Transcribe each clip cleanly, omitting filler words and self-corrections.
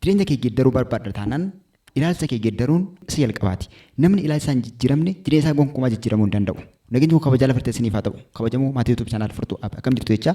jireenya kee geeddaruu barbaadda taanaan ilaalcha kee geeddaruun si jalqabaati. Namni ilaalcha hin jijjiiramne jireenya isaa gonkumaa jijjiiramuu hin danda'u. Nageenya koo kabajaa lafartee isiniif haa ta'u. Kabajamoo maatii YouTube channel furtuu akkam jirtu jecha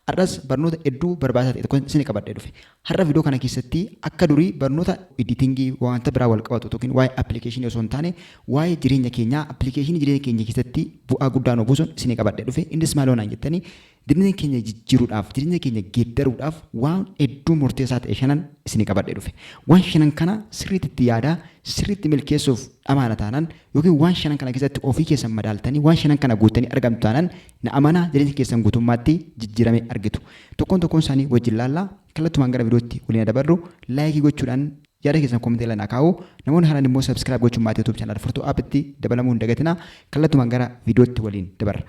har'as barnoota hedduu barbaachisaa ta'e tokko isin qabadhee dhufe. Har'a viidiyoo kana keessatti akka durii barnoota editingii wanta biraa wal qabatu yookiin waa'ee appilikeeshinii osoo hin taane waa'ee jireenya keenyaa appilikeeshinii jireenya keenya keessatti bu'aa guddaa nu buusuun isin qabadhee dhufe. Innis maal oonaan jettanii jireenya keenya jijjiiruudhaaf jireenya keenya geeddaruudhaaf waan hedduu murteessaa ta'e shanan isin qabadhee dhufe. Waan shanan kana sirriitti yaadaa sirriitti milkeessuuf amaana taanaan yookiin waan shanan kana keessatti ofii keessan madaaltanii waan shanan kana guutanii argamtu taanaan na amanaa jireenya keessan guutummaatti jijjiiramee argitu. Tokkoon isaanii wajjin laallaa kallattumaan gara viidiyootti waliin dabarru laayikii gochuudhaan yaada keessan koomintee lana kaa'u. Namoonni haaraan immoo subscribe gochuun maatii YouTube channel furtuu aappitti dabalamuu hin dagatinaa. Kallattumaan gara viidiyootti waliin dabarra.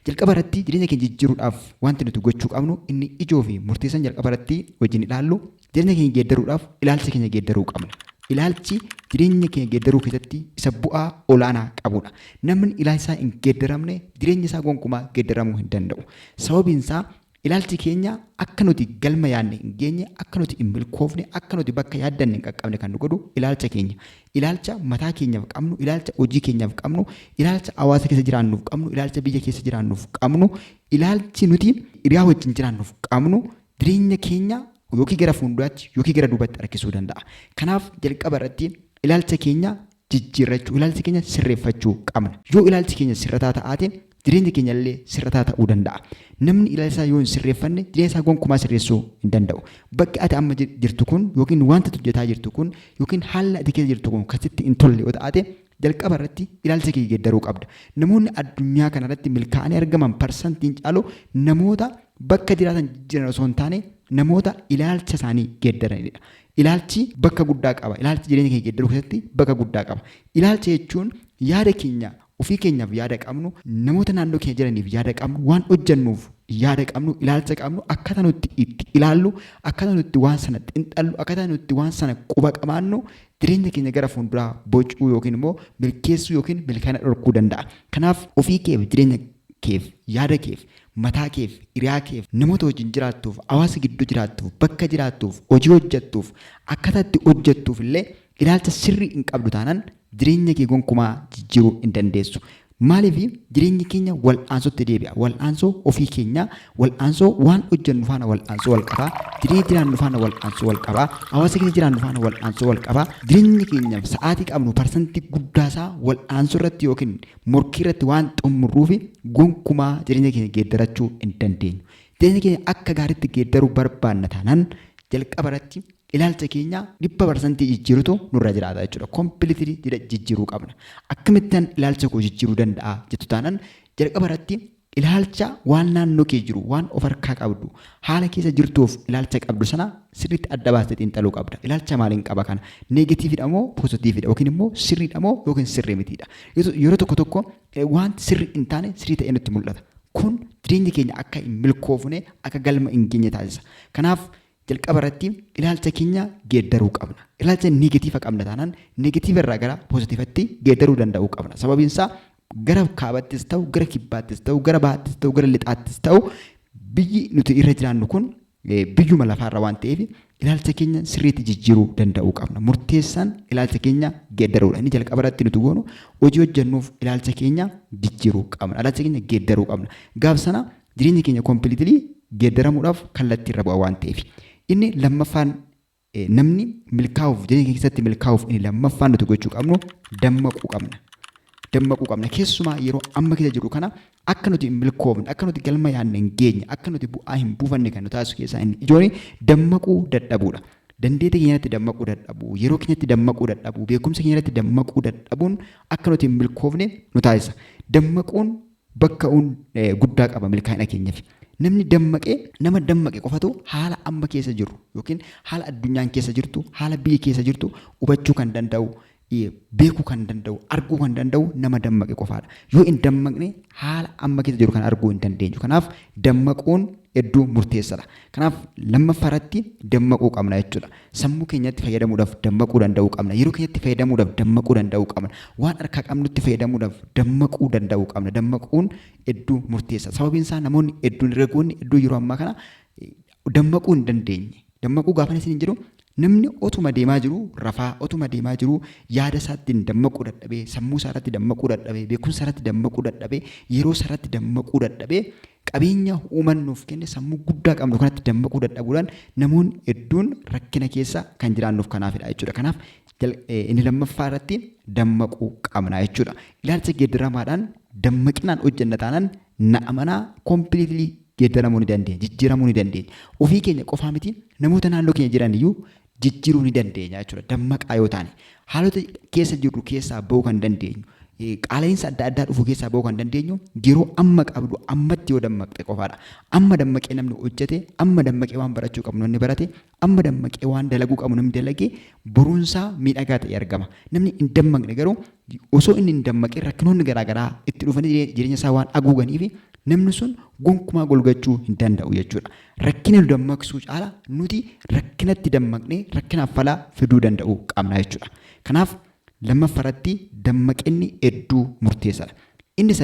Jalqaba irratti jireenya keenya jijjiiruudhaaf wanti nuti gochuu qabnu inni ijoo fi murteessaan jalqaba irratti wajjin ilaallu jireenya keenya geeddaruudhaaf ilaalcha keenya geeddaruu qabna. Ilaalchi jireenya keenya geeddaruu keessatti isa bu'aa olaanaa qabudha. Namni ilaalcha isaa hin geeddaramne jireenya isaa gonkumaa geeddaramuu hin danda'u. Sababiin isaa ilaalchi keenya akka nuti galma yaadne hin geenye, akka nuti hin milkoofne, akka nuti bakka yaaddanne hin qaqqabne kan nu godhu ilaalcha keenya. Ilaalcha mataa keenyaaf qabnu, ilaalcha hojii keenyaaf qabnu, ilaalcha hawaasa keessa jiraannuuf qabnu, ilaalcha biyya keessa jiraannuuf qabnu, ilaalchi nuti hiriyaa wajjin jiraannuuf qabnu jireenya keenya yookiin gara fuulduraatti yookiin gara duubatti harkisuu danda'a. Kanaaf jalqaba irratti ilaalcha keenya jijjiirrachuu, ilaalcha keenya sirreeffachuu qabna. Yoo ilaalchi keenya sirrataa ta'aate jireenya keenya illee sirrataa ta'uu danda'a. Namni ilaalcha isaa yoo hin sirreeffanne jireenya isaa gonkumaa sirreessuu hin danda'u. Bakki ati amma jirtu kun yookiin wanta hojjetaa jirtu kun yookiin haalli ati keessa jirtu kun akkasitti hin tolle yoo ta'aate jalqaba irratti ilaalcha kee geeddaruu qabda. Namoonni addunyaa kana irratti milkaa'anii argaman parsantiin caalu namoota bakka jiraatan jiran osoo hin taane namoota ilaalcha isaanii geeddaranidha. Ilaalchi bakka guddaa qaba. Ilaalchi jireenya keenya geeddaruu keessatti bakka guddaa qaba. Ilaalcha jechuun yaada keenya ofii keenyaaf yaada qabnu, namoota naannoo keenya jiraniif yaada qabnu, waan hojjennuuf yaada qabnu, ilaalcha qabnu, akkaataa nuti itti ilaallu, akkaataa nuti waan sana xiinxallu, akkaataa nuti waan sana quba qabaannu jireenya keenya gara fuulduraa bocuu yookiin immoo milkeessuu yookiin milkaa'ina dhorkuu danda'a. Kanaaf ofii keef jireenya keef yaada keef mataa keef hiriyaa keef namoota wajjin jiraattuuf hawaasa gidduu jiraattuuf bakka jiraattuuf hojii hojjettuuf akkaataa itti hojjettuuf illee ilaalcha sirrii hin qabdu taanaan jireenya kee gonkumaa jijjiiruu hin dandeessu. Maaliif jireenya keenya wal'aansootti deebi'a. Wal'aansoo ofii keenyaa, wal'aansoo waan hojjennu faana wal'aansoo wal qabaa, jireenya jiraannu faana wal'aansoo wal qabaa, hawaasa keessa jiraannu faana wal'aansoo wal qabaa. Jireenya keenyaaf sa'aatii qabnu parsantii guddaasaa wal'aansoo irratti yookiin morkii irratti waan xumurruuf gonkumaa jireenya keenya geeddarachuu hin dandeenyu. Jireenya keenya akka gaariitti geeddaruu barbaanna taanaan jalqaba irratti ilaalcha keenya 100% jijjiirutu nurra jiraata jechuudha. Kompiliitii jijjiiruu qabna. Akkamittiin ilaalcha koo jijjiiruu danda'a jettu taanaan jalqaba irratti ilaalcha waan naannoo kee jiru, waan of harkaa qabdu, haala keessa jirtuuf ilaalcha qabdu sana sirriitti adda baastee xiinxaluu qabda. Ilaalcha maaliin qaba kana? Neegatiividha moo poozitiividha yookiin immoo sirriidha moo yookiin sirrii mitiidha? Yeroo tokko wanti sirrii hin taane sirrii ta'ee nutti mul'ata. Kun jireenya keenya akka hin milkoofne, akka galma hin geenye taasisa. Kanaaf jalqaba irratti ilaalcha keenya geeddaruu qabna. Ilaalcha negatiiva qabna taanaan negatiiva irraa gara poozitiivatti geeddaruu danda'uu qabna. Sababiin isaa gara kaabattis ta'u, gara kibbaattis ta'u, gara bahattis ta'u, gara lixaattis ta'u biyyi nuti irra jiraannu kun biyyuma lafaarra waan ta'eef ilaalcha keenya sirriitti jijjiiruu danda'uu qabna. Murteessaan ilaalcha keenya geeddaruudha. Inni jalqaba irratti nuti goonu hojii hojjennuuf ilaalcha keenya jijjiiruu qabna. Ilaalcha keenya geeddaruu qabna. Gaaf sana jireenya keenya kompiliitilii geeddaramuudhaaf kallattii irra bu'a waan ta'eef. Inni lammaffaan namni milkaa'uuf jireenya keessatti milkaa'uuf inni lammaffaan nuti gochuu qabnu dammaquu qabna. Dammaquu qabna. Keessumaa yeroo amma keessa jiru kana akka nuti hin milkoofne, akka nuti galma yaadne hin geenye, akka nuti bu'aa hin buufanne kan nu taasisu keessaa inni ijoon dammaquu dadhabuudha. Dandeettii keenyatti dammaquu dadhabuu, yeroo keenyatti dammaquu dadhabuu, beekumsa keenyatti dammaquu dadhabuun akka nuti hin milkoofne nu taasisa. Dammaquun bakka guddaa qaba milkaa'ina keenyaaf. Namni nama dammaqe qofatu haala amma keessa jiru yookiin haala addunyaan keessa jirtu, haala biyya keessa jirtu hubachuu kan danda'u. beekuu kan danda'u, arguu kan danda'u nama dammaqe qofaadha. Yoo hin dammaqne haala amma keessa jiru kan arguu hin dandeenyu. Kanaaf dammaquun hedduu murteessaadha. Kanaaf lammaffaarratti dammaquu qabna jechuudha. Sammuu keenyatti fayyadamuudhaaf dammaquu danda'uu qabna. Yeroo keenyatti fayyadamuudhaaf dammaquu danda'uu qabna. Waan harka qabnutti fayyadamuudhaaf dammaquu danda'uu qabna. Dammaquun hedduu murteessa. Sababiin isaa namoonni hedduun dargaggoonni hedduu yeroo ammaa kana dammaquu hin dandeenye. Dammaquu gaafa isin jiru namni otuma deemaa jiru rafaa, otuma deemaa jiru yaada isaatti dammaquu dadhabee, sammuu isaatti dammaquu dadhabee, beekumsa isaatti dammaquu dadhabee, yeroo isaatti dammaquu dadhabee, qabeenya uumannuuf kenne sammuu guddaa qabnu kanatti dammaquu dadhabuudhaan namoonni hedduun rakkina keessa kan jiraannuuf kanaafidha jechuudha. Kanaaf inni lammaffaa irratti dammaquu qabna jechuudha. Ilaalcha geeddaramaadhaan dammaqinaan hojjenna taanaan na'amanaa kompiliitlii geeddaramuu ni dandeenya, jijjiiramuu ni dandeenya. Ofii keenya qofaa miti namoota naannoo keenya jiran iyyuu jijjiiruu ni dandeenya jechuudha. Dammaqaa yoo taane haalota keessa jirru keessaa bahuu kan dandeenyu, qaala'insa adda addaa dhufu keessaa bahuu kan dandeenyu yeroo amma qabdu ammatti yoo dammaqxe qofaadha. Amma dammaqee namni hojjete, amma dammaqee waan barachuu qabu namni barate, amma dammaqee waan dalaguu qabu namni dalagee boruunsaa miidhagaa ta'e argama. Namni hin dammaqne garuu osoo inni hin dammaqee rakkinoonni garaagaraa itti dhufanii jireenya isaa waan haguuganiif namni sun gonkumaa golgachuu hin danda'u jechuudha. Rakkina dammaqsuu caala nuti rakkinatti dammaqnee rakkinaaf falaa fiduu danda'u qabna jechuudha. Kanaaf lammaffaratti dammaqinni hedduu murteessaadha. Inni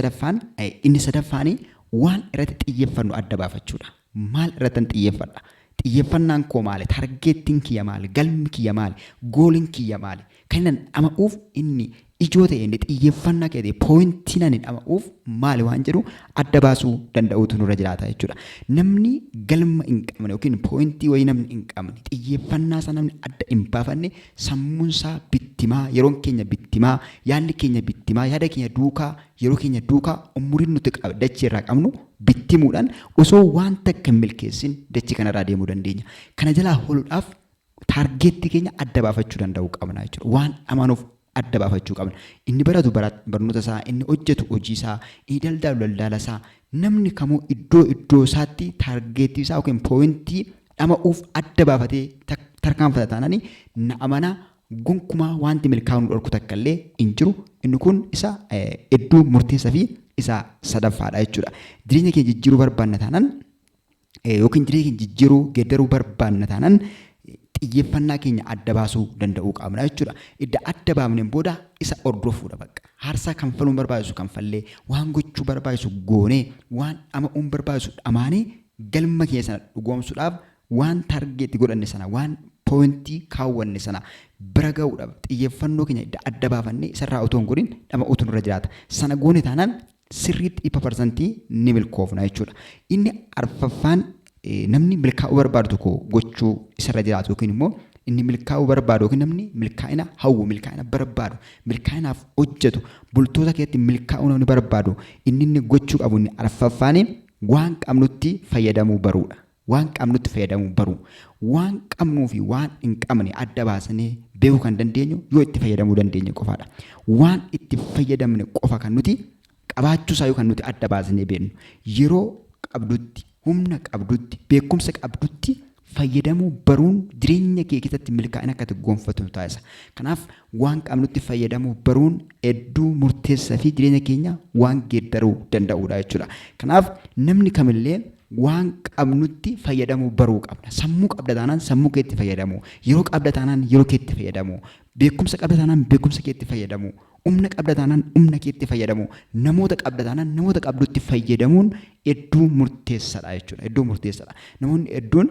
sadaffaan waan irratti xiyyeeffannu adda baafachuudha. Maal irratti xiyyeeffadha? Xiyyeeffannaan koo maali? Targeettiin kiyya maali? Galmi kiyya maali? Gooliin kiyya maali? Kan inni dhama'uuf inni ijoo ta'e inni xiyyeeffannaa kee ta'e pooyintiin ani dhama'uuf maali waan jedhu adda baasuu danda'uutu nurra jiraata jechuudha. Namni galma hin qabne yookiin pooyintii wayii namni hin qabne xiyyeeffannaa isaa namni adda hin baafanne sammuun isaa bittimaa, yeroon keenya bittimaa, yaadni keenya bittimaa, yaada keenya duukaa, yeroo keenya duukaa umuriin nuti dachee irraa qabnu bittimuudhaan osoo waan takka hin milkeessin dachee kanarraa deemuu dandeenya. Kana jalaa ooluudhaaf taargeettii keenya adda baafachuu danda'uu qabna jechuudha. Waan amanuuf adda baafachuu qabna. Inni baratu barnoota isaa, inni hojjetu hojii isaa, inni daldalu daldala isaa, namni kamuu iddoo isaatti taargeettii isaa yookiin pooyintii dhama'uuf adda baafatee tarkaanfata taananii na'amanaa gonkumaa wanti milkaa'uu dhorku takka illee hin jiru. Inni kun isa hedduu murteessaa fi isa sadaffaadha jechuudha. Jireenya keenya jijjiiruu barbaanna taanaan yookiin jireenya keenya jijjiiruu geeddaruu barbaanna taanaan xiyyeeffannaa keenya adda baasuu danda'uu qabna jechuudha. Idda adda baafneen booda isa hordofuudha bakka. Haarsaa kanfaluun barbaachisu kanfallee, waan gochuu barbaachisu goonee, waan dhama'uun barbaachisu dhamaanee galma keenya sana dhugoomsuudhaaf waan taargeetti godhanne sana, waan pooyintii kaawwanne sana bira ga'uudhaaf xiyyeeffannoo keenya idda adda baafannee isarraa otoo hin godhin dhama'uutu nurra jiraata. Sana goone taanaan sirriitti 100% ni milkoofna jechuudha. Inni arfaffaan namni milkaa'uu barbaadu tokko gochuu isarra jiraatu yookiin immoo inni milkaa'uu barbaadu yookiin namni milkaa'ina hawwu, milkaa'ina barbaadu, milkaa'inaaf hojjetu, bultoota keessatti milkaa'uu namni barbaadu inni gochuu qabu inni arfaffaan waan qabnutti fayyadamuu baruudha. Waan qabnutti fayyadamuu baruu. Waan qabnuu fi waan hin qabne adda baasnee beekuu kan dandeenyu yoo itti fayyadamuu dandeenye qofaadha. Waan itti fayyadamne qofa kan nuti qabaachuusaa yoo kan nuti adda baasnee beeknu yeroo qabdutti, humna qabdutti, beekumsa qabdutti fayyadamuu baruun jireenya kee keessatti milkaa'ina akka gonfatu taasisa. Kanaaf waan qabnutti fayyadamuu baruun hedduu murteessaa fi jireenya keenya waan geeddaruu danda'uudha jechuudha. Kanaaf namni kamillee waan qabnutti fayyadamuu baruu qabna. Sammuu qabda taanaan sammuu keetti fayyadamuu, yeroo qabda taanaan yeroo keetti fayyadamuu, beekumsa qabda taanaan beekumsa keetti fayyadamuu, humna qabda taanaan humna keetti fayyadamuu, namoota qabda taanaan namoota qabdutti fayyadamuun hedduu murteessaadha jechuudha. Hedduu murteessaadha. Namoonni hedduun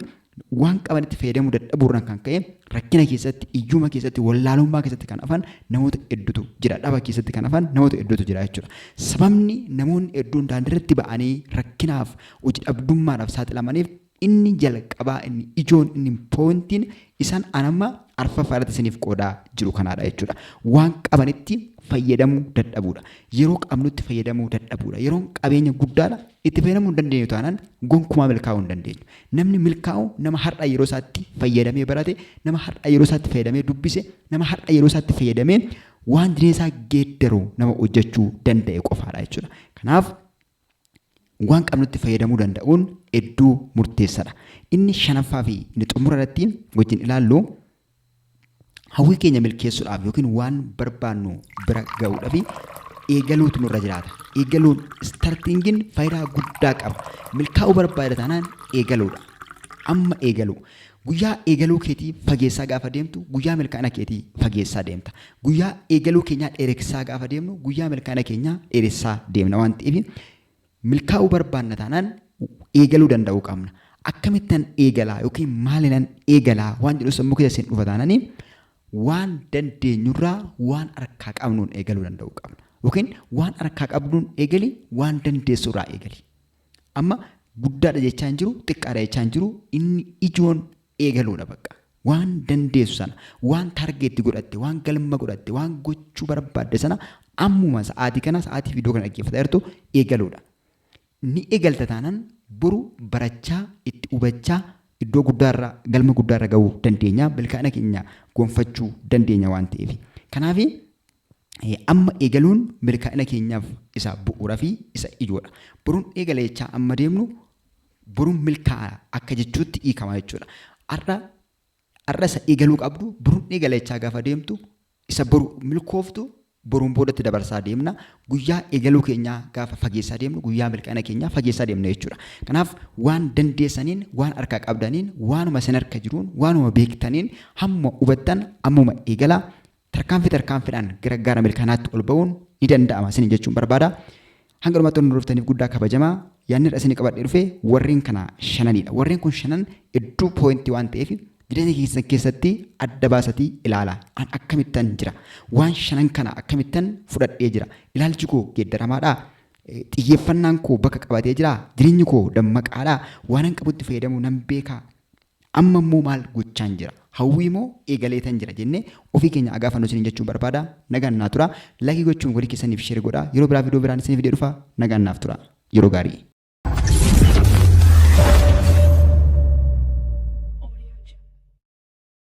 waan qabanitti fayyadamuu dadhabuurraan kan ka'e rakkina keessatti, iyyuma keessatti, wallaalummaa keessatti kan hafan namoota hedduutu jira. Dhaba keessatti kan hafan namoota hedduutu jira jechuudha. Sababni namoonni hedduun daandiirratti ba'anii rakkinaaf, hojii dhabdummaadhaaf saaxilamaniif inni jalqabaa, inni ijoon, inni poointiin isaan anamma arfaffaa irratti isiniif qoodaa jiru kanaadha jechuudha. Waan qabanitti fayyadamuu dadhabuudha. Yeroo qabnutti fayyadamuu dadhabuudha. Yeroo qabeenya guddaadha itti fayyadamuu hin dandeenyu taanaan gonkumaa milkaa'uu hin dandeenyu. Namni milkaa'u nama har'a yeroo isaatti fayyadamee barate, nama har'a yeroo isaatti fayyadamee dubbise, nama har'a yeroo isaatti fayyadamee waan jireenya isaa geeddaru nama hojjechuu danda'e qofaadha jechuudha. Kanaaf waan qabnutti fayyadamuu danda'uun hedduu murteessaadha. Inni shanaffaa fi inni xumura irratti wajjin ilaallu hawwii keenya milkeessuudhaaf yookiin waan barbaannu bira ga'uudhaaf eegaluutu nurra jiraata. Eegaluun startingiin faayidaa guddaa qaba. Milkaa'uu barbaada taanaan eegaluudha. Amma eegaluu. Guyyaa eegaluu keetii fageessaa gaafa deemtu guyyaa milkaa'ina keetii fageessaa deemta. Guyyaa eegaluu keenyaa dheeressaa gaafa deemnu guyyaa milkaa'ina keenyaa dheeressaa deemna waan ta'eef milkaa'uu barbaanna taanaan eegaluu danda'uu qabna. Akkamittan eegalaa yookiin maalinan eegalaa waan jedhu sammuu keessa isin dhufa taananii waan dandeenyurraa waan harkaa qabnuun eegaluu danda'uu qabna. Yookiin waan harkaa qabnuun eegali waan dandeessurraa eegali. Amma guddaadha jechaa hin jiru xiqqaadha jechaa hin jiru inni ijoon eegaluudha bakka. Waan dandeessu sana waan targeetti godhatte waan galma godhatte waan gochuu barbaadde sana ammuma sa'aatii kana sa'aatii viidiyoo kana dhaggeeffataa jirtu eegaluudha. Ni eegalta taanaan boru barachaa itti hubachaa iddoo guddaarra galma guddaarra ga'uu dandeenya milkaa'ina keenya gonfachuu dandeenya waan ta'eef. Kanaaf amma eegaluun milkaa'ina keenyaaf isa bu'uuraa fi isa ijoodha. Boruun eegalechaa amma deemnu boruun milkaa'aa akka jechuutti hiikama jechuudha. Har'a isa eegaluu qabdu boruun eegalechaa gaafa deemtu isa boru milkooftu boruun boodatti dabarsaa deemna. Guyyaa eegaluu keenyaa gaafa fageessaa deemnu guyyaa milkaa'ina keenyaa fageessaa deemna jechuudha. Kanaaf waan dandeessaniin waan harkaa qabdaniin waanuma isin harka jiruun waanuma beektaniin hamma hubattan ammuma eegalaa tarkaanfiidhaan gara milkaa'inaatti ol ba'uun ni danda'ama isin jechuun barbaada. Hanga dhumaatti nu dhuftaniif guddaa kabajamaa yaadni isin qabadhee dhufe warreen kana shananidha. Warreen kun shanan hedduu poointii waan ta'eef jireenya keessan keessatti adda baasatii ilaala. An akkamittan jira waan shanan kana akkamittan fudhadhee jira ilaalchi koo geeddaramaadha. Xiyyeeffannaan koo bakka qabatee jira jireenyi koo dammaqaadha waan an qabutti fayyadamuu nan beeka. Amma immoo maal gochaan jira hawwii moo eegaleetan jira jennee ofii keenya agaafannu isin jechuun barbaada. Nagaan naa tura. Laayikii gochuun walii keessaniif sheer godhaa. Yeroo biraa viidiyoo biraan isiniif dhufa nagaan naaf tura. Yeroo gaarii.